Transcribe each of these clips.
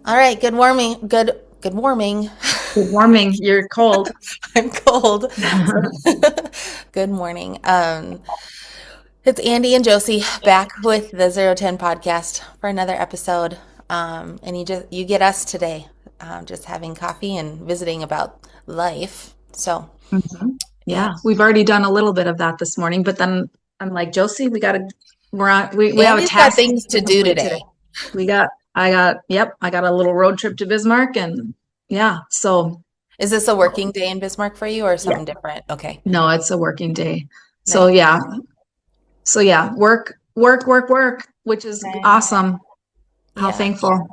All right, good morning. Good morning. Good warming. You're cold. I'm cold. Good morning. It's Andy and Josie back with the 010 podcast for another episode. And you get us today, just having coffee and visiting about life. So, Mhm. yeah. Yeah, we've already done a little bit of that this morning, but then I'm like, Josie, we have a Andy's got task things to to do complete today. today. I got a little road trip to Bismarck and yeah, so Is this a working day in Bismarck for you or yeah, something different? Okay. no, it's a working day. So Nice. yeah, so yeah, work, which is Nice. awesome. How Yeah, thankful,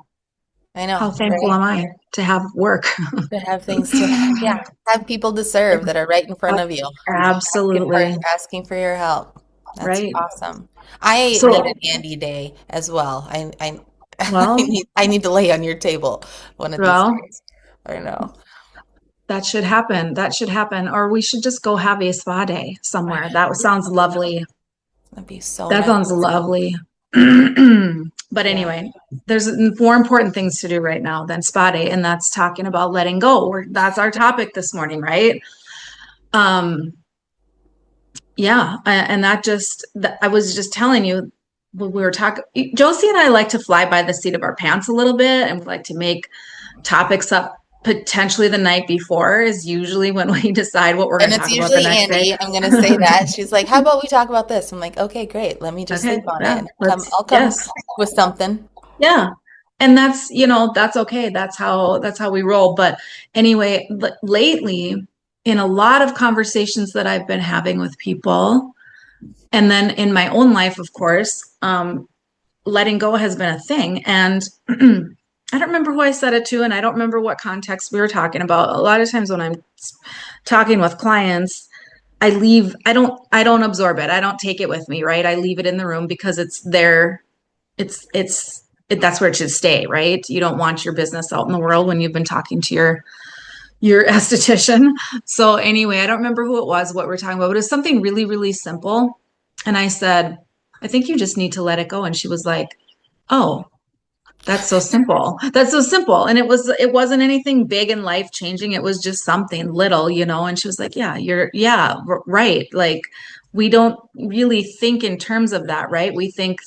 I how know, thankful right? am I to have work? To have things to, yeah, have people to serve that are right in front of you. Absolutely, Asking for your help. That's right. awesome. I need So, an Andy day as well. I well, I need to lay on your table one of these well. days. I know. That should happen. That should happen. Or we should just go have a spa day somewhere. That sounds lovely. That'd be so That nice. sounds lovely. But Yeah. anyway, there's more important things to do right now than spa day, and that's talking about letting go. That's our topic this morning, right? Um, yeah, and I was just telling you when we were talking. Josie and I like to fly by the seat of our pants a little bit, and we like to make topics up potentially the night before is usually when we decide what we're And going to it's talk about the usually next day. Andy. I'm gonna say that. She's like, "How about we talk about this?" I'm like, "Okay, great. Let me just Okay, sleep on it yeah, and I'll come yes, with something." yeah. And that's okay. That's how we roll. But anyway, lately, in a lot of conversations that I've been having with people, and then in my own life, of course, letting go has been a thing. And I don't remember who I said it to, and I don't remember what context we were talking about. A lot of times when I'm talking with clients, I don't absorb it. I don't take it with me, right? I leave it in the room because it's there. That's where it should stay, right? You don't want your business out in the world when you've been talking to your esthetician. So anyway, I don't remember who it was, what we're talking about, but it was something really, really simple. And I said, I think you just need to let it go. And she was like, oh, that's so simple. That's so simple. And it wasn't anything big and life changing. It was just something little. And she was like, yeah, right. Like we don't really think in terms of that, right? We think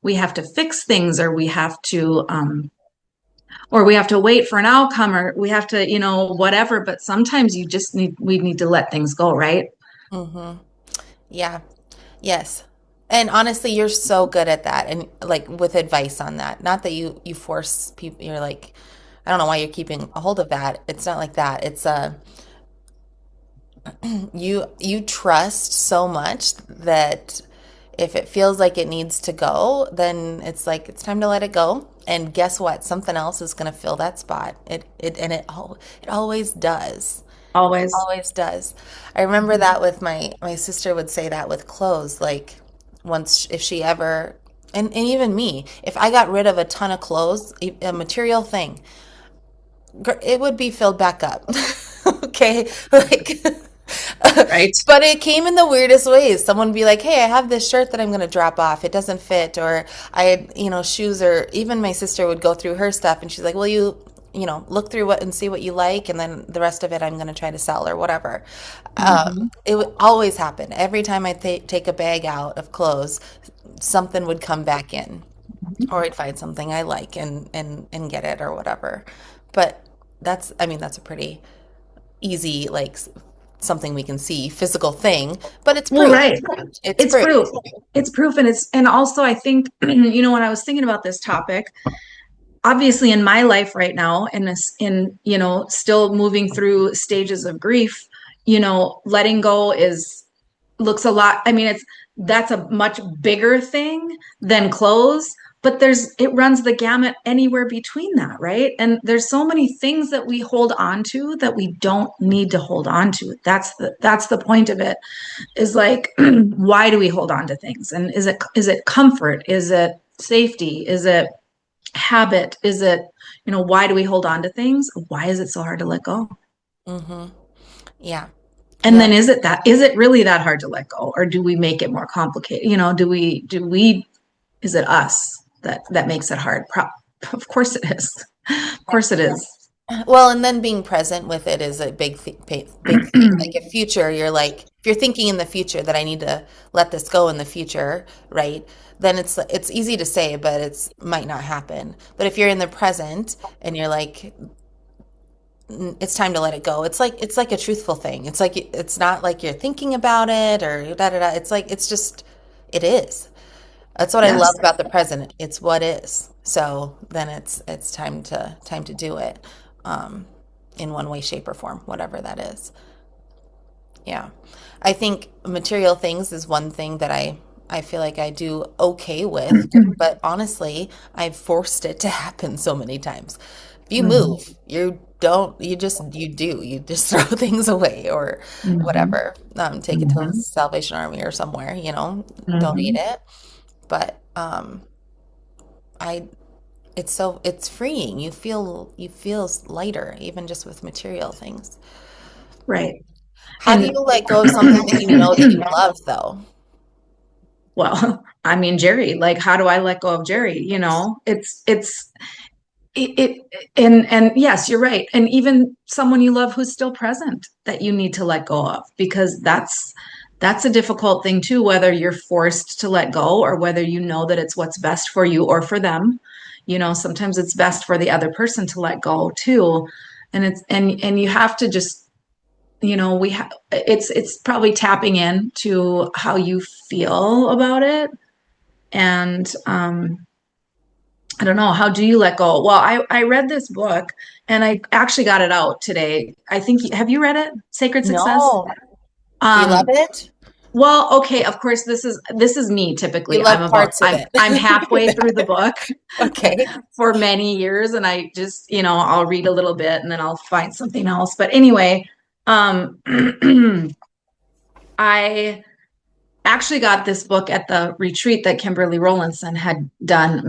we have to fix things or we have to wait for an outcome or we have to, whatever. But sometimes we need to let things go, right? Mm-hmm. Yeah. Yes. And honestly, you're so good at that and like with advice on that. Not that you force people, you're like, I don't know why you're keeping a hold of that. It's not like that. It's you trust so much that if it feels like it needs to go, then it's like it's time to let it go. And guess what? Something else is going to fill that spot. It always does. Always. Always does. I remember that with my sister would say that with clothes, like once if she ever and even me, if I got rid of a ton of clothes, a material thing, it would be filled back up. Okay? Like Right. but it came in the weirdest ways. Someone would be like, "Hey, I have this shirt that I'm going to drop off. It doesn't fit." Or I had, shoes or even my sister would go through her stuff and she's like, "Will you look through what and see what you like and then the rest of it I'm going to try to sell or whatever." Mhm. It would always happen. Every time I take a bag out of clothes, something would come back in or I'd find something I like and get it or whatever. But I mean, that's a pretty easy, like something we can see, physical thing, but it's Well, proof. right. It's It's proof. proof. It's proof. And also I think, when I was thinking about this topic, obviously in my life right now, still moving through stages of grief, letting go looks a lot. I mean, that's a much bigger thing than clothes, but it runs the gamut anywhere between that, right? And there's so many things that we hold on to that we don't need to hold on to. That's the point of it, is like, why do we hold on to things? And is it comfort? Is it safety? Is it habit? Is it, why do we hold on to things? Why is it so hard to let go? Mm-hmm. Yeah. And Yep. then is it really that hard to let go? Or do we make it more complicated? Is it us that makes it hard? Of course it is. Of course it is. Well, and then being present with it is a big thing. Like if future, you're like, if you're thinking in the future that I need to let this go in the future, right? Then it's easy to say, but it's might not happen. But if you're in the present and you're like, it's time to let it go. It's like a truthful thing. It's like it's not like you're thinking about it or da da da. It's like it's just it is. That's what I love Yes. about the present. It's what is. So then it's time to do it, um, in one way, shape, or form, whatever that is. Yeah, I think material things is one thing that I feel like I do okay with, but honestly, I've forced it to happen so many times. If you Mhm. move, you just throw things away or Mhm. whatever. Take it to the Mhm. Salvation Army or somewhere, donate Mhm. it. But I it's freeing. You feel lighter even just with material things. Right. How do And you let go of something that you know that you love though? well, I mean, Jerry, like, how do I let go of Jerry? And yes, you're right. And even someone you love who's still present that you need to let go of, because that's a difficult thing too, whether you're forced to let go or whether you know that it's what's best for you or for them. Sometimes it's best for the other person to let go too. And you have to just, we have it's probably tapping in to how you feel about it. And I don't know, how do you let go? Well, I read this book and I actually got it out today. I think, have you read it? Sacred Success? No. Do you love Um, it? well, okay, of course this is me You typically. love parts of I'm it. halfway through the book Okay. for many years and I just, I'll read a little bit and then I'll find something else. But anyway, um I actually got this book at the retreat that Kimberly Rowlandson had done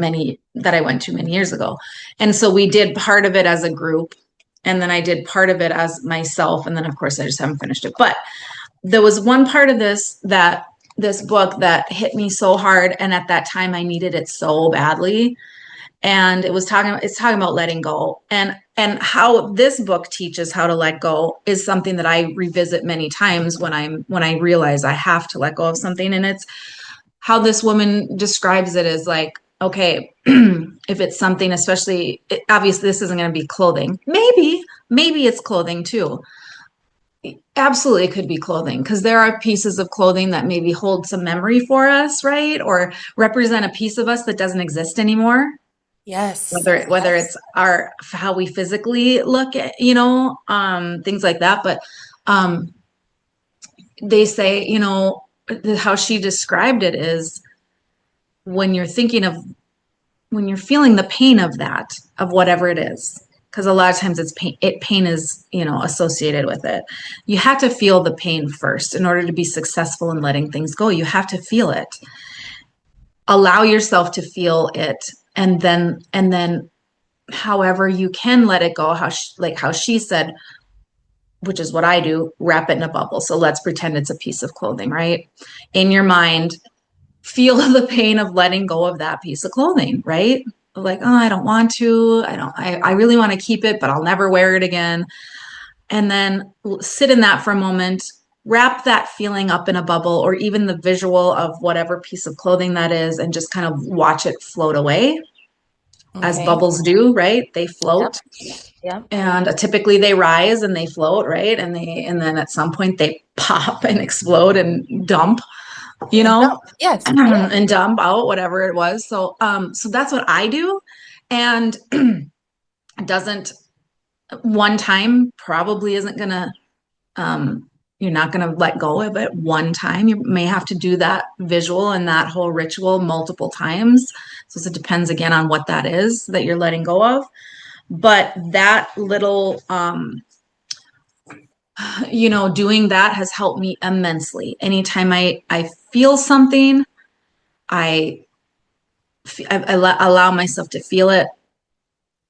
that I went to many years ago. And so we did part of it as a group, and then I did part of it as myself. And then, of course, I just haven't finished it. But there was one part of this book that hit me so hard. And at that time, I needed it so badly. And it's talking about letting go, and how this book teaches how to let go is something that I revisit many times when I realize I have to let go of something. And it's how this woman describes it is like, okay, if it's something, obviously this isn't going to be clothing. Maybe it's clothing too. Absolutely, it could be clothing because there are pieces of clothing that maybe hold some memory for us, right? Or represent a piece of us that doesn't exist anymore, Yes. whether Yes. it's our how we physically look at, things like that. But um they say, how she described it is when you're thinking of when you're feeling the pain of that, of whatever it is, because a lot of times pain is, associated with it. You have to feel the pain first in order to be successful in letting things go. You have to feel it. Allow yourself to feel it, and then however you can let it go, like how she said, which is what I do, wrap it in a bubble. So let's pretend it's a piece of clothing, right? In your mind, feel the pain of letting go of that piece of clothing, right? Like, oh, I don't want to. I really want to keep it, but I'll never wear it again. And then sit in that for a moment, wrap that feeling up in a bubble or even the visual of whatever piece of clothing that is, and just kind of watch it float away as Okay. bubbles do, right? They Yep. float, Yep. and typically they rise and they float, right? And then at some point they pop and explode and dump, you And know, dump. Yes. Yeah. and dump out whatever it was. So that's what I do. And it doesn't one time probably isn't gonna you're not going to let go of it one time. You may have to do that visual and that whole ritual multiple times. So it depends again on what that is that you're letting go of. But that little, doing that has helped me immensely. Anytime I feel something, I, allow myself to feel it.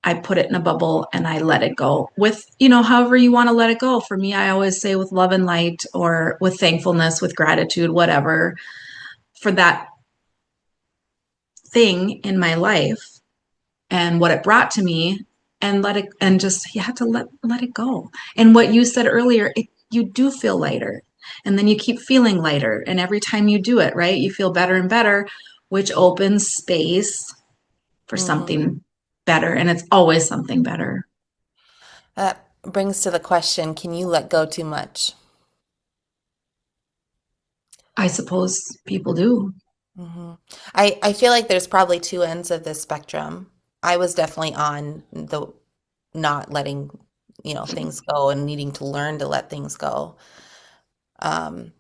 I put it in a bubble and I let it go with, however you want to let it go. For me, I always say with love and light or with thankfulness, with gratitude, whatever, for that thing in my life and what it brought to me. and let it, and just you have to let it go. And what you said earlier, you do feel lighter. And then you keep feeling lighter. And every time you do it, right, you feel better and better, which opens space for Hmm. something better. And it's always something better. That brings to the question, can you let go too much? I suppose people do. Hmm. I feel like there's probably two ends of this spectrum. I was definitely on the not letting, things go and needing to learn to let things go.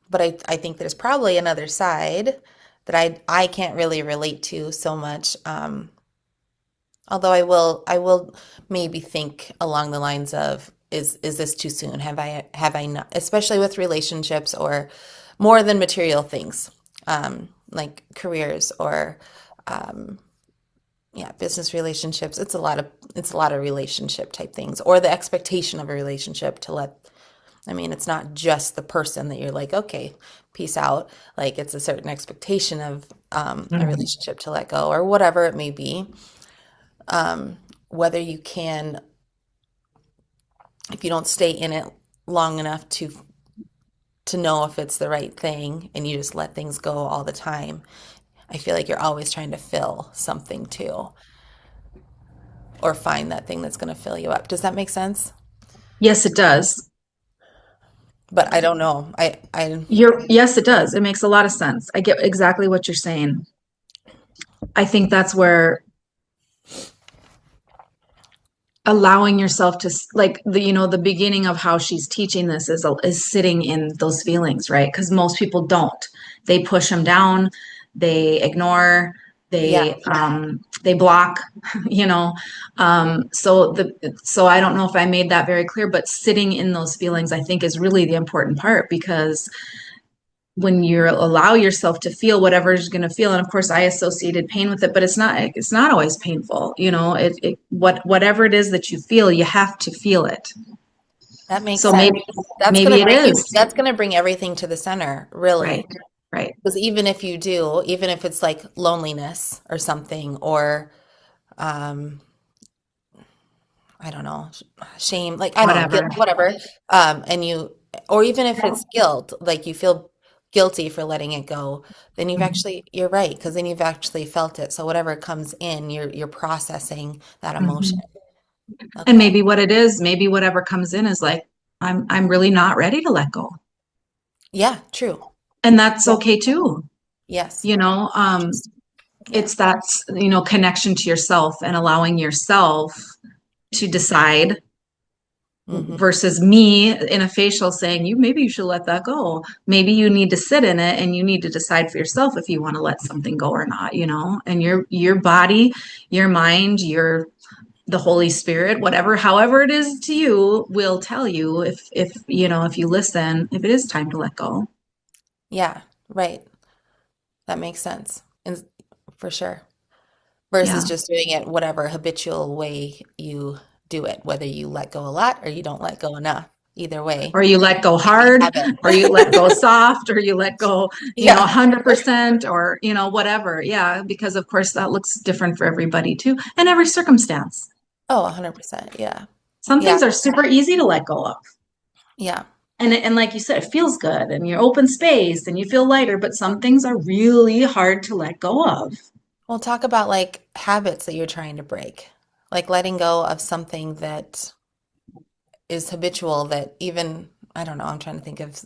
But I think there's probably another side that I can't really relate to so much. Although I will maybe think along the lines of is this too soon? Have I not, especially with relationships or more than material things, like careers or yeah, business relationships. It's a lot of relationship type things or the expectation of a relationship to let. I mean, it's not just the person that you're like, okay, peace out. Like it's a certain expectation of a Mhm. relationship to let go or whatever it may be. Whether you can, if you don't stay in it long enough to know if it's the right thing and you just let things go all the time, I feel like you're always trying to fill something too or find that thing that's going to fill you up. Does that make sense? Yes, it does. But I don't know. I Yes, it does. It makes a lot of sense. I get exactly what you're saying. I think that's where allowing yourself to like the beginning of how she's teaching this is sitting in those feelings, right? Because most people don't. They push them down, they ignore, Yeah, they block, you know. So I don't know if I made that very clear, but sitting in those feelings I think is really the important part, because when you allow yourself to feel whatever is going to feel, and of course I associated pain with it, but it's not always painful, whatever it is that you feel, you have to feel it. that makes So sense. maybe it is. That's going to bring everything to the center, Right, really. right. Because even if it's like loneliness or something, or um, I don't know, shame, like I don't know, guilt, Whatever. whatever. And or even if it's guilt, like you feel guilty for letting it go, then you're right, because then you've actually felt it. So whatever comes in, you're processing that emotion. Mhm. And Okay. maybe what it is, maybe whatever comes in is like, I'm really not ready to let go. Yeah, true. And that's Yeah. okay too. Yes. You know, Yeah. it's that, connection to yourself and allowing yourself to decide Hmm. versus me in a facial saying, maybe you should let that go. Maybe you need to sit in it and you need to decide for yourself if you want to let something go or not, and your body, your mind, the Holy Spirit, whatever, however it is to you, will tell you if you listen, if it is time to let go. Yeah, right. That makes sense. And for sure. Yeah. Versus just doing it whatever habitual way you do it, whether you let go a lot or you don't let go enough. Either way, Or you let go might be hard, habit. or you let go soft, or you let go, Yeah. 100%, or, whatever. Yeah. Because of course that looks different for everybody too, and every circumstance. Oh, 100%. Yeah. Some Yeah. things are super easy to let go of. Yeah. And like you said, it feels good and you're open space and you feel lighter, but some things are really hard to let go of. Well, talk about like habits that you're trying to break, like letting go of something that is habitual that even, I don't know, I'm trying to think of,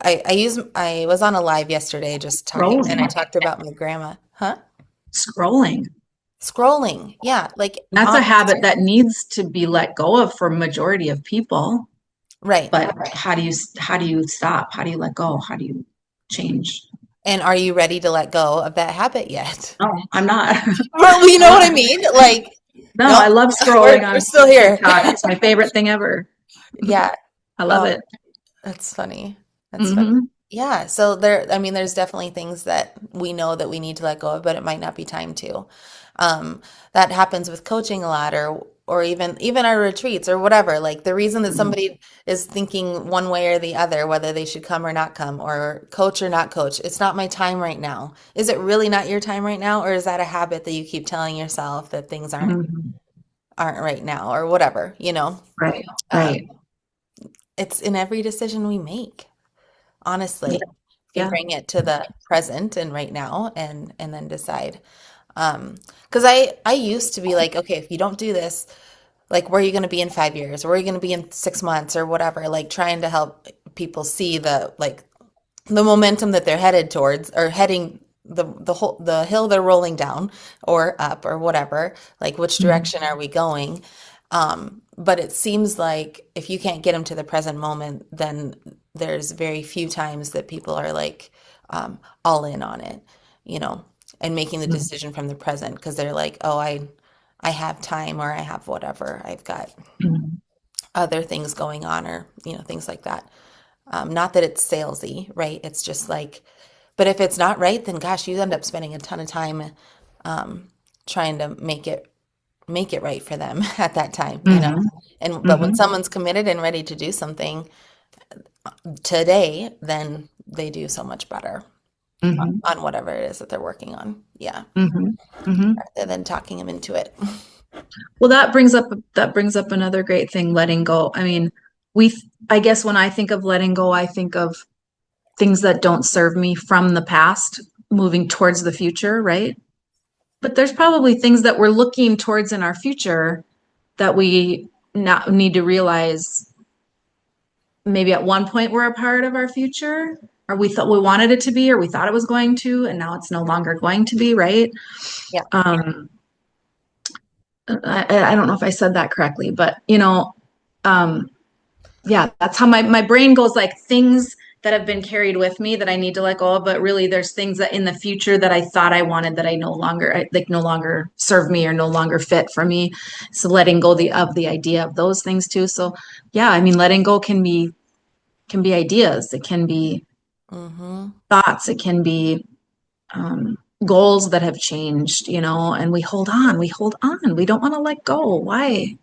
I was on a live yesterday just talking, and I Scrolling. talked about my grandma. Huh? Scrolling. Scrolling. Yeah. Like That's a on, habit that needs to be let go of for majority of people. right. But how do you stop? How do you let go? How do you change? And are you ready to let go of that habit yet? No, I'm not. Well, you I'm know what I not. mean? Like, No, I nope, love we're scrolling we're on still here. TikTok. It's my favorite thing ever. Yeah. I love Oh, it. that's funny. That's funny. Hmm. Yeah. So I mean, there's definitely things that we know that we need to let go of, but it might not be time to. That happens with coaching a lot, or even our retreats or whatever. Like the reason that somebody is thinking one way or the other, whether they should come or not come, or coach or not coach, it's not my time right now. Is it really not your time right now, or is that a habit that you keep telling yourself that things aren't Hmm. aren't right now or whatever, you know. Right. Um, Right. it's in every decision we make, honestly. If you Yeah. bring it to the present and right now and then decide. Because I used to be like, okay, if you don't do this, like where are you going to be in 5 years? Where are you going to be in 6 months or whatever? Like trying to help people see the momentum that they're headed towards or heading the hill they're rolling down or up or whatever, like which Mhm. direction are we going. But it seems like if you can't get them to the present moment, then there's very few times that people are like all in on it, you know, and making the decision from the present because they're like, oh, I have time or I have whatever, I've got Mhm. other things going on or things like that. Not that it's salesy, right? It's just like, but if it's not right, then gosh, you end up spending a ton of time trying to make it right for them at that time, you know. Mhm. And but when Mhm. someone's committed and ready to do something today, then they do so much better Mhm. on whatever it is that they're working on. Yeah, Mhm. Mhm. rather than talking them into it. Well, that brings up another great thing, letting go. I mean, I guess when I think of letting go, I think of things that don't serve me from the past, moving towards the future, right? But there's probably things that we're looking towards in our future that we not need to realize maybe at one point were a part of our future, or we thought we wanted it to be, or we thought it was going to, and now it's no longer going to be, right? Yeah. Um, I don't know if I said that correctly, but um, yeah, that's how my brain goes, like things that have been carried with me that I need to let go of, but really there's things that in the future that I thought I wanted that I no longer like no longer serve me or no longer fit for me. So letting go of the idea of those things too. So yeah, I mean letting go can be ideas, it can be Mm-hmm. thoughts, it can be goals that have changed, and we hold on. We don't want to let go. Why?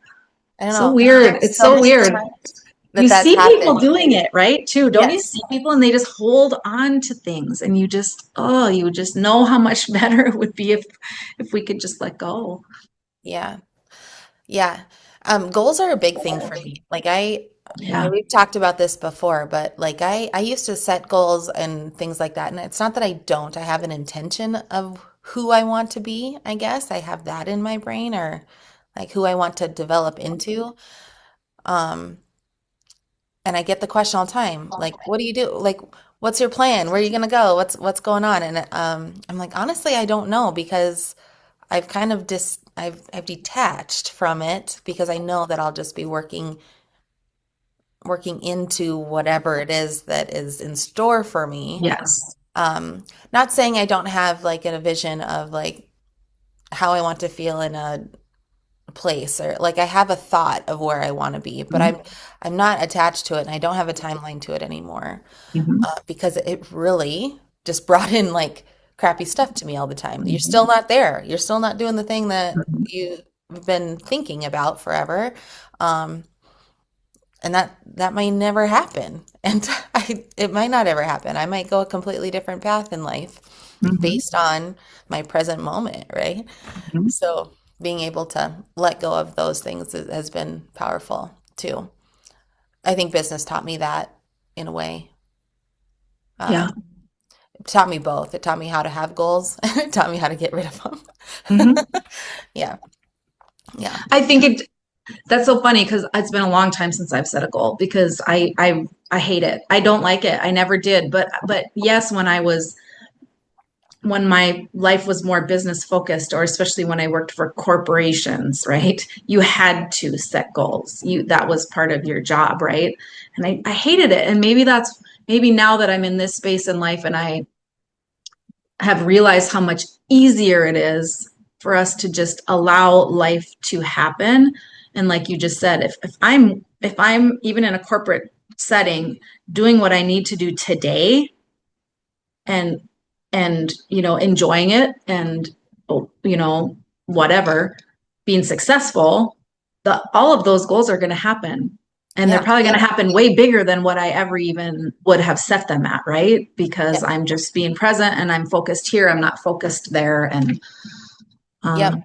I don't So know. weird. There's It's so so many weird. times that You that's see people happened. doing it, right? Too. Don't you Yes. see people and they just hold on to things and you just know how much better it would be if we could just let go. Yeah. Yeah. Goals are a big thing for me. Like Yeah. we've talked about this before, but like I used to set goals and things like that. And it's not that I don't. I have an intention of who I want to be, I guess. I have that in my brain or like who I want to develop into. Um, and I get the question all the time, like, what do you do? Like, what's your plan? Where are you gonna go? What's going on? And I'm like, honestly, I don't know because I've kind of I've detached from it because I know that I'll just be working into whatever it is that is in store for me. Yes. Not saying I don't have like a vision of like how I want to feel in a place or like I have a thought of where I want to be, but Mhm. I'm not attached to it and I don't have a timeline to it anymore Mhm. because it really just brought in like crappy stuff to me all the time. You're Mhm. still not there. You're still not doing the thing that Mhm. you've been thinking about forever. Um, and that might never happen. And it might not ever happen. I might go a completely different path in life Mhm. based on my present moment, right? Mhm. So being able to let go of those things has been powerful too. I think business taught me that in a way. Yeah. It taught me both. It taught me how to have goals and it taught me how to get rid of them. Mhm. Yeah. Yeah. I think that's so funny because it's been a long time since I've set a goal because I hate it. I don't like it. I never did. But yes, when my life was more business focused, or especially when I worked for corporations, right? You had to set goals. That was part of your job, right? And I hated it. And maybe now that I'm in this space in life and I have realized how much easier it is for us to just allow life to happen. And like you just said, if I'm even in a corporate setting doing what I need to do today and enjoying it and you know whatever being successful, all of those goals are going to happen, and they're Yeah. probably going to happen way bigger than what I ever even would have set them at, right? Because Yep. I'm just being present and I'm focused here, I'm not focused there. And Yep. um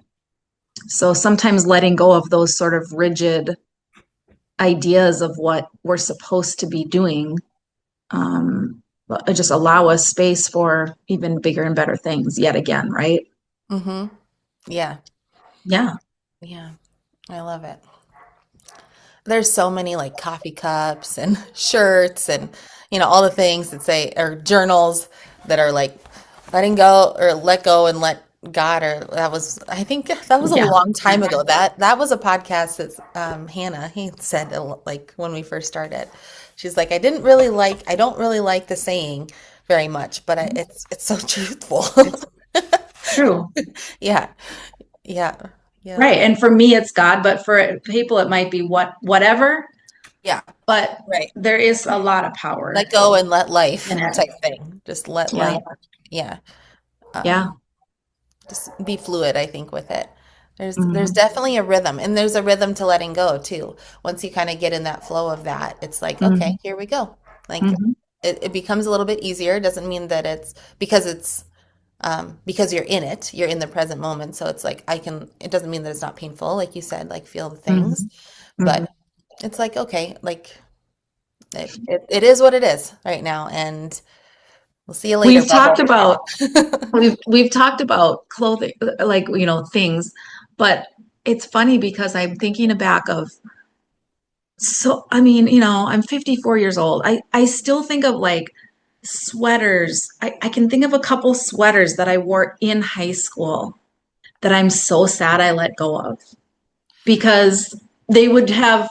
So sometimes letting go of those sort of rigid ideas of what we're supposed to be doing, um, just allow us space for even bigger and better things yet again, right? Mm-hmm. Yeah. Yeah. Yeah. I love it. There's so many like coffee cups and shirts and all the things that say or journals that are like letting go or let go and let God or that was I think that was a Yeah. long time ago. That was a podcast that's Hannah he said like when we first started. She's like I don't really like the saying very much, but it's so truthful. It's true. Yeah. Yeah. Yeah. Right. And for me, it's God, but for people, it might be whatever, Yeah. but Right. there is a lot of power Let go and let life in it. type thing. Just let Yeah. life, yeah. Yeah. Um, just be fluid, I think, with it. There's Hmm. definitely a rhythm, and there's a rhythm to letting go too. Once you kind of get in that flow of that, it's like, okay, Hmm. here we go. Like Hmm. it becomes a little bit easier. It doesn't mean that it's because you're in it, you're in the present moment. So it's like it doesn't mean that it's not painful, like you said, like feel the things, Hmm. Hmm. but it's like, okay, like it is what it is right now, and we'll see you later, We've bubble. talked about we've talked about clothing, like things, but it's funny because I'm thinking back of so I mean, I'm 54 years old. I still think of like sweaters. I can think of a couple sweaters that I wore in high school that I'm so sad I let go of because they would have,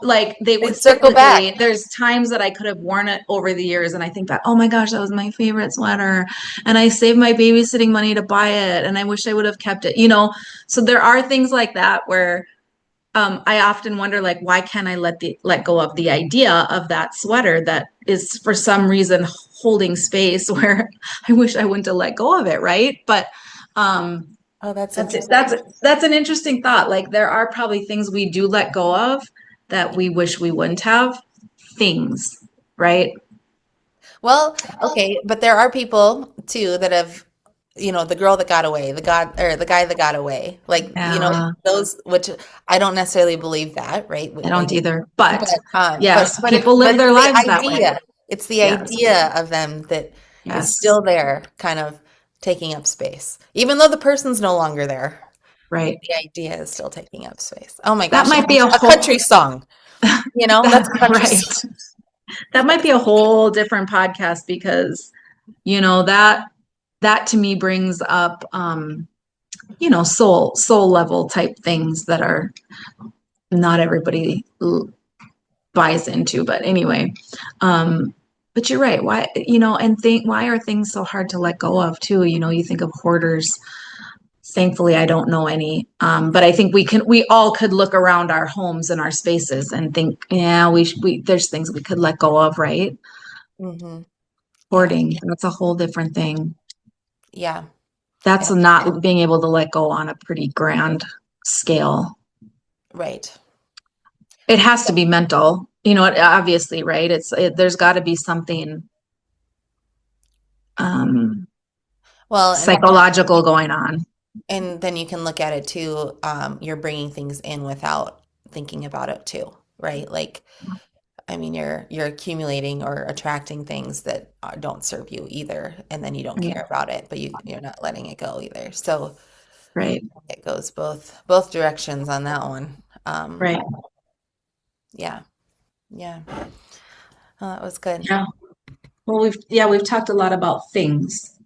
like they would They'd fit circle the back. day. There's times that I could have worn it over the years, and I think that, oh my gosh, that was my favorite sweater. And I saved my babysitting money to buy it, and I wish I would have kept it. So there are things like that where I often wonder, like, why can't I let go of the idea of that sweater that is for some reason holding space where I wish I wouldn't have let go of it, right? But um, Oh, that's that's it. interesting. That's an interesting thought. Like there are probably things we do let go of that we wish we wouldn't have. Things, right? Well, okay, but there are people too that have, the girl that got away, the guy that got away. Like, Yeah, those which I don't necessarily believe that, right? I don't Like, either. But but yes, it's people live their the lives that way. idea. It's the Yes, idea of them that is yes, still there, kind of taking up space. Even though the person's no longer there, right. the idea is still taking up space. Oh my That gosh, might be a a whole, country song. That's a country right. song. That might be a whole different podcast because, that to me brings up, soul level type things that are not everybody buys into. But anyway, but you're right. Why, and think why are things so hard to let go of too? You think of hoarders. Thankfully, I don't know any. But I think we all could look around our homes and our spaces and think, yeah, there's things we could let go of, right? Hmm. Yeah. Hoarding, that's a whole different thing. Yeah. That's Yeah. not being able to let go on a pretty grand scale. Right. It has to be mental, obviously, right? There's got to be something um, Well, psychological going on. and then you can look at it too. You're bringing things in without thinking about it too, right? Like, I mean, you're accumulating or attracting things that don't serve you either, and then you don't Right, care about it, but you're not letting it go either. So right, it goes both directions on that one. right. Yeah. Yeah. Oh, that was good. Yeah. Well, we've talked a lot about things.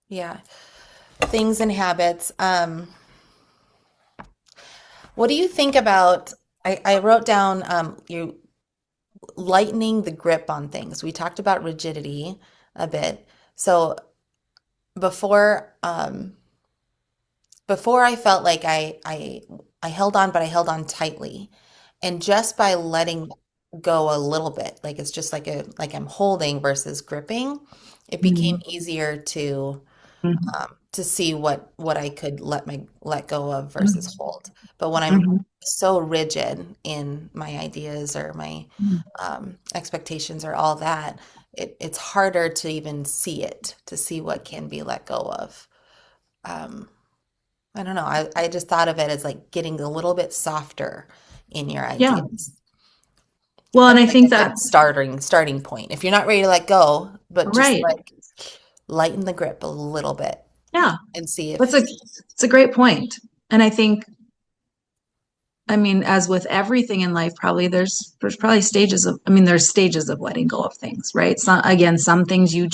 Yeah. Things and habits. What do you think about? I wrote down you lightening the grip on things. We talked about rigidity a bit. So before before I felt like I held on, but I held on tightly. And just by letting go a little bit, like it's just like I'm holding versus gripping, it became Mhm. easier Mhm. to see what I could let go of versus hold. But when I'm Mhm. so rigid in my ideas or my Mhm. expectations or all that, it's harder to even see it, to see what can be let go of. Um, I don't know. I just thought of it as like getting a little bit softer in your Yeah. ideas. Well, and That's I like think a good that, starting point. If you're not ready to let go, but just right. like lighten the grip a little bit Yeah. and see That's if, it's a great point. And I think, I mean, as with everything in life, probably there's probably stages of, I mean, there's stages of letting go of things, right? So again, some things you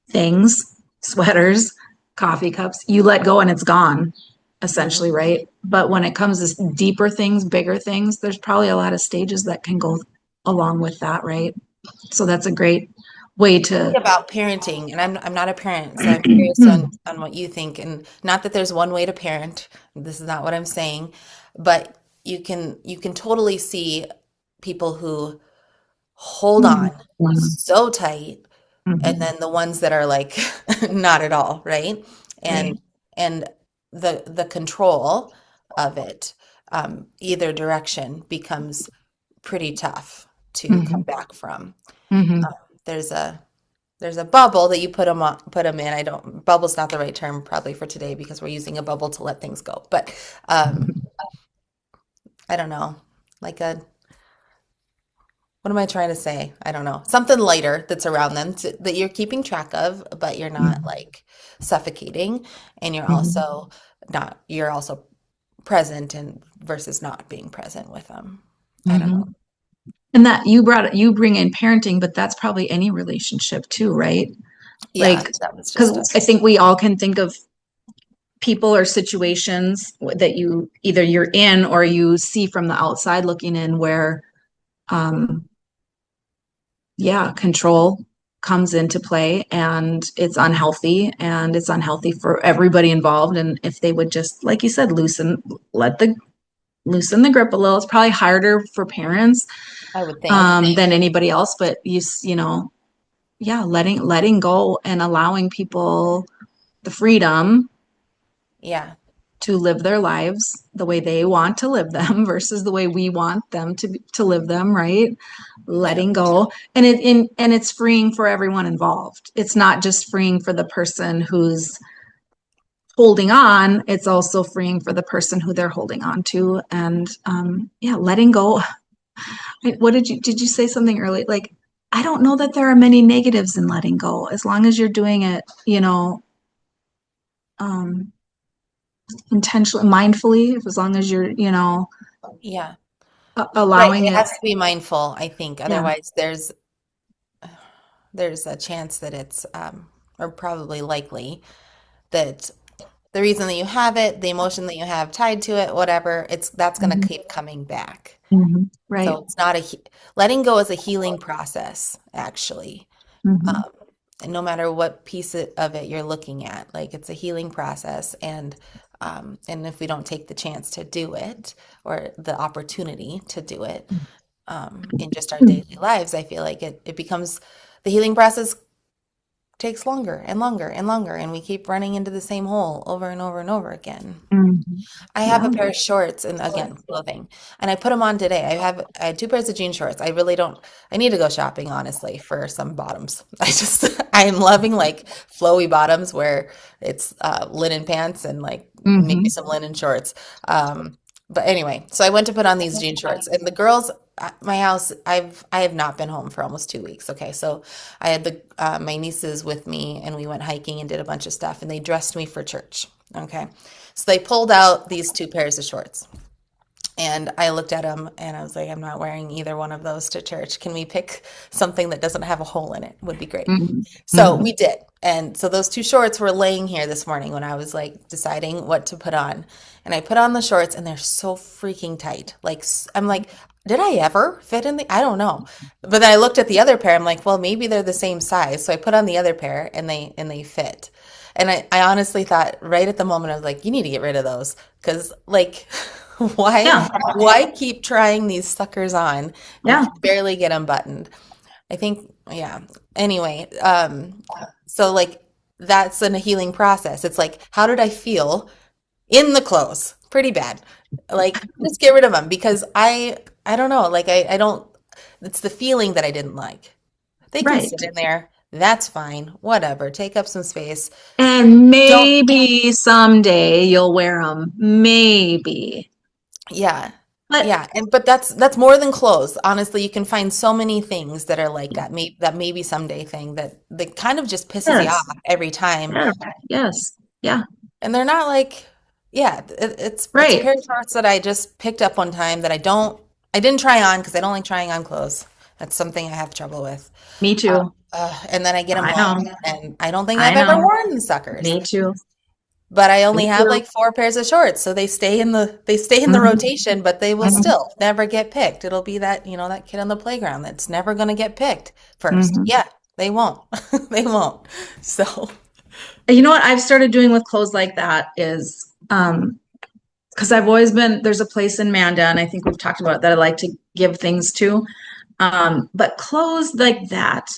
things, sweaters, coffee cups, you let go and it's gone, Mhm. essentially, right? But when it comes to deeper things, bigger things, there's probably a lot of stages that can go along with that, right? So that's a great way to. About parenting, and I'm not a parent, so I'm curious on what you think. And not that there's one way to parent. This is not what I'm saying, but you can totally see people who hold on Mhm. so tight, and Mhm. then the ones that are like not at all, right? And Right. and the control of it, either direction becomes pretty tough to come Mhm. back from. Mhm. There's a bubble that you put them in. I don't bubble's not the right term probably for today because we're using a bubble to let things go. But I don't know, like a what am I trying to say? I don't know. Something lighter that's around them that you're keeping track of, but you're not Mhm. like suffocating, and Mhm. you're also present and versus not being present with them. I don't know. Mhm. And that you bring in parenting, but that's probably any relationship too, right? Yeah, Like, that was just a because I think we all can think of people or situations that you either you're in or you see from the outside looking in where, um, yeah, control comes into play and it's unhealthy for everybody involved. And if they would just, like you said, loosen the grip a little, it's probably harder for parents, I would think. than anybody else, but you know, yeah, letting go and allowing people the freedom Yeah. to live their lives the way they want to live them versus the way we want them to live them, right? Yeah. Letting go. And it's freeing for everyone involved. It's not just freeing for the person who's holding on, it's also freeing for the person who they're holding on to. And yeah, letting go. What did you say something early? Like, I don't know that there are many negatives in letting go as long as you're doing it, um, intentionally, mindfully, as long as you're, Yeah. Right. allowing It it. has to be mindful, I think. Yeah. Otherwise, there's a chance that it's or probably likely that the reason that you have it, the emotion that you have tied to it, whatever, it's that's going to Mhm. keep coming back. Mhm. Right. So it's not letting go is a healing process, actually. Mhm. Um, and no matter what of it you're looking at, like it's a healing process, and if we don't take the chance to do it or the opportunity to do it in just our daily lives, I feel like it becomes the healing process takes longer and longer and longer, and we keep running into the same hole over and over and over again. Mhm. I have a Yeah. pair of shorts and again, clothing, and I put them on today. I had two pairs of jean shorts. I really don't, I need to go shopping honestly for some bottoms. I am loving like flowy bottoms where it's linen pants and like maybe Mhm. some linen shorts. Um, but anyway, so I went to put on these jean shorts, and the girls at my house, I have not been home for almost 2 weeks. Okay, so I had my nieces with me, and we went hiking and did a bunch of stuff, and they dressed me for church. Okay. So they pulled out these two pairs of shorts. And I looked at them and I was like, I'm not wearing either one of those to church. Can we pick something that doesn't have a hole in it? Would be great. Mhm. So Mhm. we did. And so those two shorts were laying here this morning when I was like deciding what to put on. And I put on the shorts and they're so freaking tight. Like, I'm like, did I ever fit in I don't know. But then I looked at the other pair. I'm like, well, maybe they're the same size. So I put on the other pair and they fit. And I honestly thought right at the moment, I was like, you need to get rid of those. Because like, why Yeah. why keep trying these suckers on? You Yeah. can barely get them buttoned. I think, yeah. Anyway, so like that's a healing process. It's like, how did I feel in the clothes? Pretty bad. Like, just get rid of them because I don't know. Like, I don't, it's the feeling that I didn't like. They can sit Right. in there. That's fine. Whatever. Take up some space. And Don't, maybe someday you'll wear them. Maybe. yeah. But Yeah, and but that's more than clothes. Honestly, you can find so many things that are like that. Maybe someday thing that kind of just pisses you off yes, every time. yeah, yes, yeah, And they're not like, yeah, it's a right. pair of shorts that I just picked up one time that I didn't try on because I don't like trying on clothes. That's something I have trouble with. Me too. And then I get them I home, know. and I don't think I I've ever know. worn the suckers. Me too. But I Me only have too. like four pairs of shorts, so they stay in the Mhm, rotation, but they will mhm, still never get picked. It'll be that, that kid on the playground that's never going to get picked first. mhm. Yeah, they won't. They won't. So, You know what I've started doing with clothes like that is, because I've always been, there's a place in Manda, and I think we've talked about it, that I like to give things to. But clothes like that,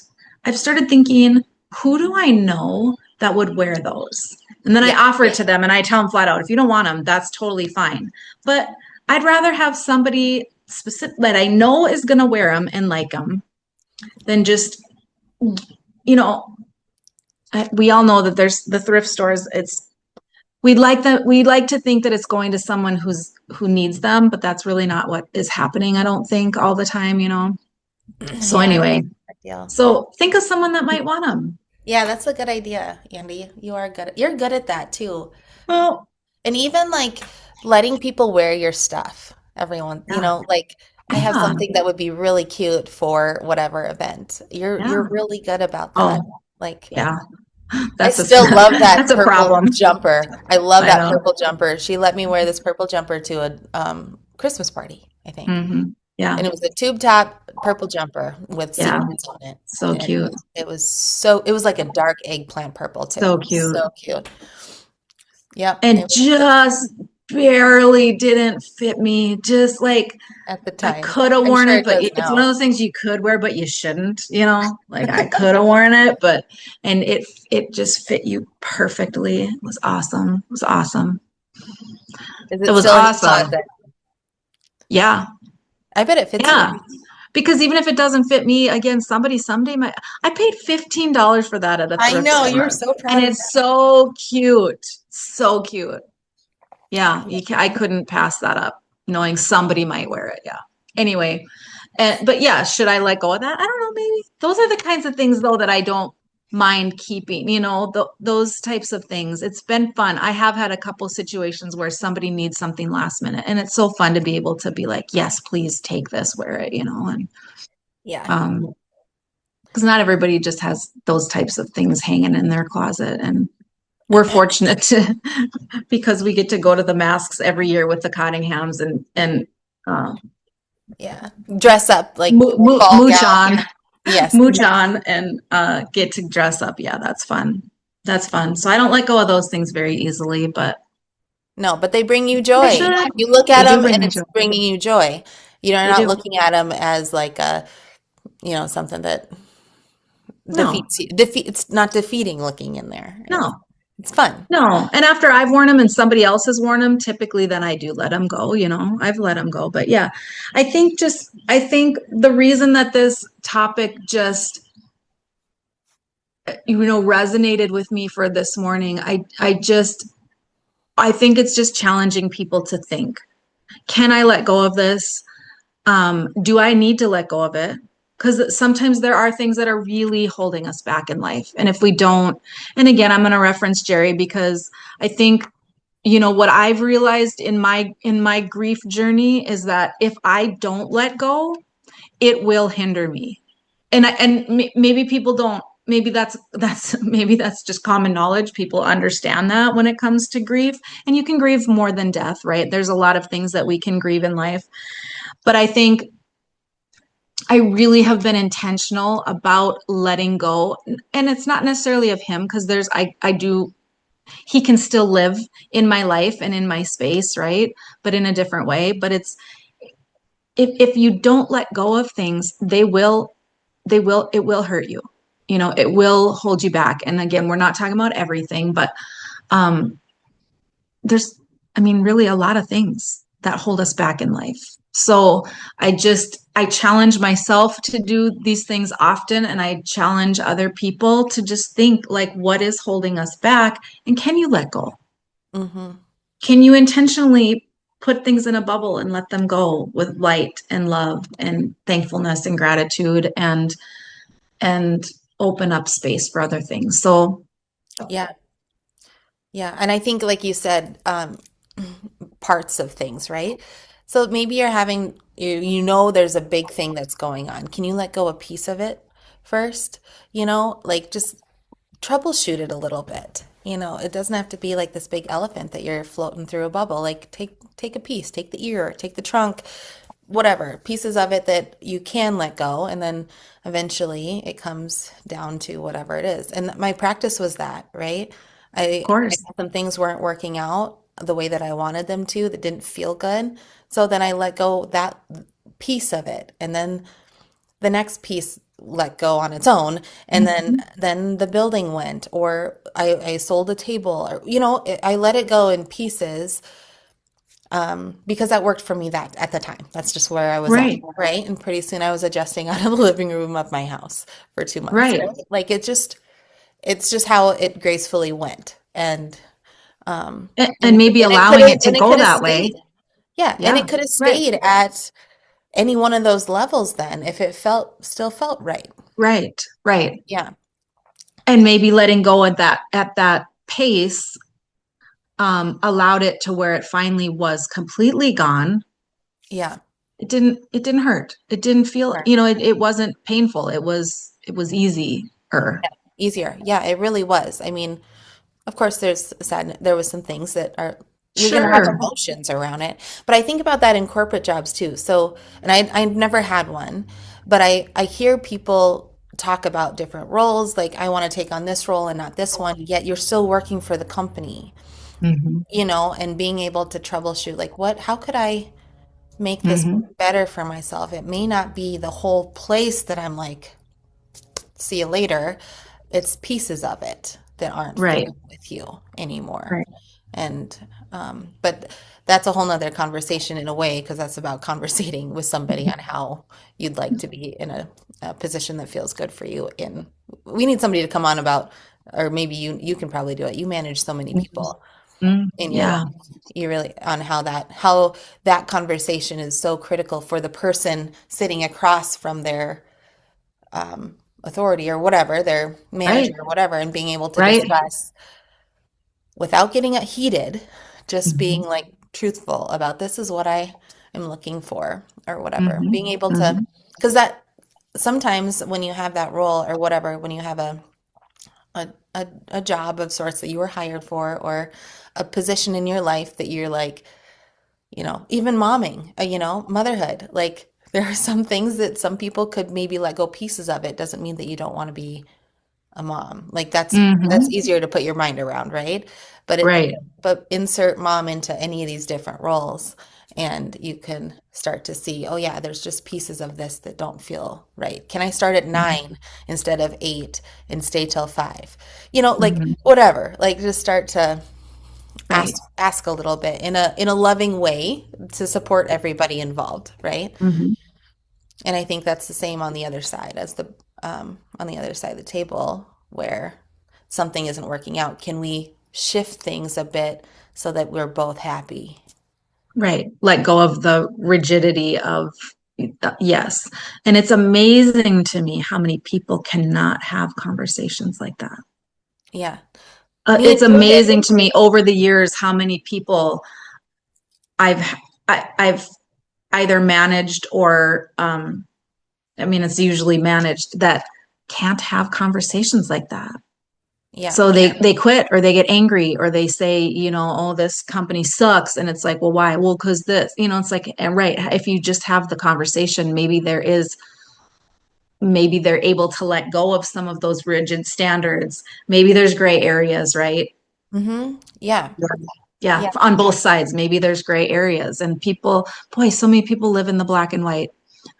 I've started thinking, who do I know that would wear those? And then I yeah. offer it to them and I tell them flat out, if you don't want them, that's totally fine. But I'd rather have somebody specific that I know is going to wear them and like them than just, you know, we all know that there's the thrift stores. We'd like to think that it's going to someone who needs them, but that's really not what is happening, I don't think, all the time. So Yeah, anyway, good deal. so think of someone that might want them. Yeah, that's a good idea, Andy. You're good at that too. Well, And even like letting people wear your stuff. Everyone, yeah, like I have yeah, something that would be really cute for whatever event. yeah. You're really good about that. Oh, Like yeah. I That's a still love that that's a purple problem. jumper. I love I that know. purple jumper. She let me wear this purple jumper to a Christmas party, I think. Yeah, And it was a tube top purple jumper with yeah. sequins on it. So And cute. it was like a dark eggplant purple too. So cute. So cute. Yep, And it was just barely didn't fit me. Just like at the I time. could have I'm worn sure it, it but does it's one of now. those things you could wear, but you shouldn't. Like I could have worn it, but and it just fit you perfectly. It was awesome. It was awesome. Is It it was still in your awesome. closet? Yeah. I bet it fits you. Yeah. Because even if it doesn't fit me, again, somebody someday might. I paid $15 for that at a I thrift know, you were store, so and proud of it's that. so cute, so cute. Yeah, I couldn't pass that up, knowing somebody might wear it. Yeah. Anyway, but yeah, should I let go of that? I don't know. Maybe those are the kinds of things though that I don't mind keeping. Those types of things. It's been fun. I have had a couple situations where somebody needs something last minute, and it's so fun to be able to be like, yes, please take this, wear it. And Yeah. um, because not everybody just has those types of things hanging in their closet, and we're fortunate to because we get to go to the masks every year with the Cottinghams and uh, Yeah. Dress up like fall mooch gal. on, Yes. mooch on, and get to dress up. Yeah, that's fun. That's fun. So I don't let go of those things very easily, but No, but they bring you I joy. should. You look at They do them bring and me it's joy. bringing you joy. You're They not do. looking at them as like something that No, it's not defeating looking in there. no, It's fun. no. And after I've worn them and somebody else has worn them, typically then I do let them go. I've let them go. But yeah, I think the reason that this topic just resonated with me for this morning, I think it's just challenging people to think, can I let go of this? Do I need to let go of it? Because sometimes there are things that are really holding us back in life. And if we don't, and again, I'm going to reference Jerry because I think, what I've realized in my grief journey is that if I don't let go, it will hinder me. And maybe people don't, maybe maybe that's just common knowledge. People understand that when it comes to grief, and you can grieve more than death, right? There's a lot of things that we can grieve in life. But I think I really have been intentional about letting go. And it's not necessarily of him because I do, he can still live in my life and in my space, right? But in a different way. But if you don't let go of things, it will hurt you. It will hold you back. And again, we're not talking about everything, but um, there's, I mean, really a lot of things that hold us back in life. So I challenge myself to do these things often, and I challenge other people to just think like, what is holding us back? And can you let go? Mm-hmm. Can you intentionally put things in a bubble and let them go with light and love and thankfulness and gratitude and open up space for other things? So, Yeah. Yeah. And I think, like you said, parts of things, right? So maybe you're having, you know, there's a big thing that's going on. Can you let go a piece of it first? You know, like just troubleshoot it a little bit. You know, it doesn't have to be like this big elephant that you're floating through a bubble. Like take a piece, take the ear, take the trunk, whatever, pieces of it that you can let go, and then eventually it comes down to whatever it is. And my practice was that, right? of I course, some things weren't working out the way that I wanted them to, that didn't feel good. So then I let go that piece of it, and then the next piece let go on its own, and then Mhm. the building went, or I sold a table, or you know, I let it go in pieces, because that worked for me that at the time. That's just where I was at, Right, right? And pretty soon I was adjusting out of the living room of my house for 2 months, right. right? Like it's just how it gracefully went, And maybe allowing it to and it go could have that way. stayed, yeah, and Yeah, it could have right, stayed at any one of those levels then if it still felt right. right, right. Yeah, And maybe letting go at that pace allowed it to where it finally was completely gone. yeah, It didn't hurt. It didn't feel, sure. it wasn't painful. It was easier. Easier. Yeah, it really was. I mean, of course, there was some things that are, you're going to have Sure. emotions around it. But I think about that in corporate jobs too. So, and I've never had one, but I hear people talk about different roles. Like, I want to take on this role and not this one, yet you're still working for the company, Hmm. you know, and being able to troubleshoot, like, how could I make this Hmm. better for myself? It may not be the whole place that I'm like, see you later. It's pieces of it that aren't Right. fitting with you anymore. Right. And, but that's a whole nother conversation in a way, because that's about conversating with somebody on how you'd like to be in a position that feels good for you. We need somebody to come on about, or maybe you can probably do it. You manage so many people Mm, in your life. yeah. You really, on how that conversation is so critical for the person sitting across from their authority or whatever, their manager Right. or whatever, and being able to Right. discuss without getting it heated, just being Hmm. like truthful about, this is what I am looking for or whatever. Hmm. Being able to, Hmm. because that sometimes when you have that role or whatever, when you have a job of sorts that you were hired for, or a position in your life that you're like, you know, even momming, you know, motherhood, like there are some things that some people could maybe let go pieces of. It doesn't mean that you don't want to be a mom. Like that's Hmm. easier to put your mind around, right? But Right. insert mom into any of these different roles, and you can start to see, oh yeah, there's just pieces of this that don't feel right. Can I start at 9 instead of 8 and stay till 5? You know, like Hmm. whatever. Like just start to Right. ask a little bit in a loving way to support everybody involved, right? Hmm. And I think that's the same on the other side, on the other side of the table, where something isn't working out. Can we shift things a bit so that we're both happy? Right. Let go of the rigidity of, yes. And it's amazing to me how many people cannot have conversations like that. Yeah, me It's included. amazing to me over the years how many people I've I've either managed or I mean it's usually managed that can't have conversations like that. Yeah, So they quit or they get angry or they say, oh, this company sucks. And it's like, well, why? Well, because this, it's like, right. If you just have the conversation, maybe they're able to let go of some of those rigid standards. Maybe there's gray areas, right? yeah, Yeah, yeah. on both sides. Maybe there's gray areas. And people, boy, so many people live in the black and white.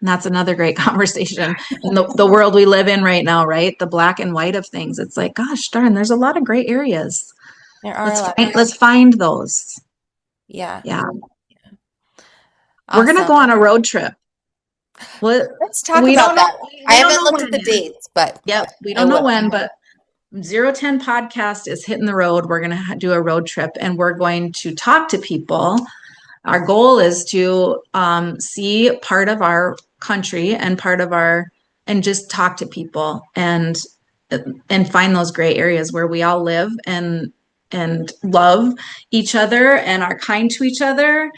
And that's another great conversation in the world we live in right now, right? The black and white of things. It's like, gosh darn, there's a lot of gray areas. There are a lot of, Let's find those. yeah. Yeah. We're going to Awesome. go on a road trip. Well, Let's talk we about don't that. know. I We don't haven't know looked at when the yet. dates, but Yep. We I don't know will. when, but 010 Podcast is hitting the road. We're going to do a road trip and we're going to talk to people. Our goal is to see part of our country and and just talk to people and find those gray areas where we all live and love each other and are kind to each other,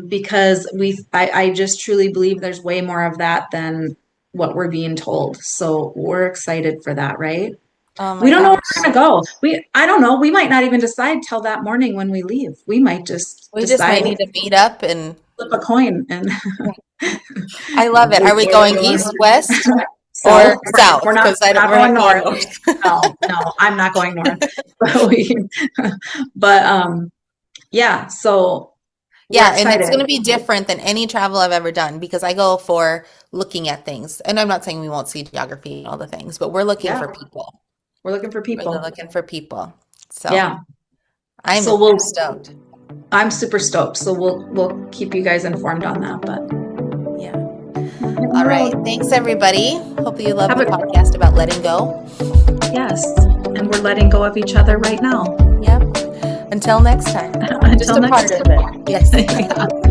because I just truly believe there's way more of that than what we're being told. So we're excited for that, right? Oh We my don't know where gosh. we're gonna go. I don't know. We might not even decide till that morning when we leave. We might just We just might decide, need to meet up and flip a coin, and I love it. Are we going east, west, or south. south? We're not Because I we're don't, not we're going not going north. north. No, no, I'm not going north. But but yeah. So we're Yeah, and it's excited. going to be different than any travel I've ever done because I go for looking at things. And I'm not saying we won't see geography and all the things, but we're looking Yeah, for people. we're looking for Really people. looking for people. So Yeah. So I'm we'll. stoked. I'm super stoked. So we'll keep you guys informed on that. But Yeah. we're hitting the All right. road. Thanks, everybody. Hope you love Have the a podcast about letting go. yes, and we're letting go of each other right now. Yep. Until next time. Just Until a next part of time. it. Yes. Yeah.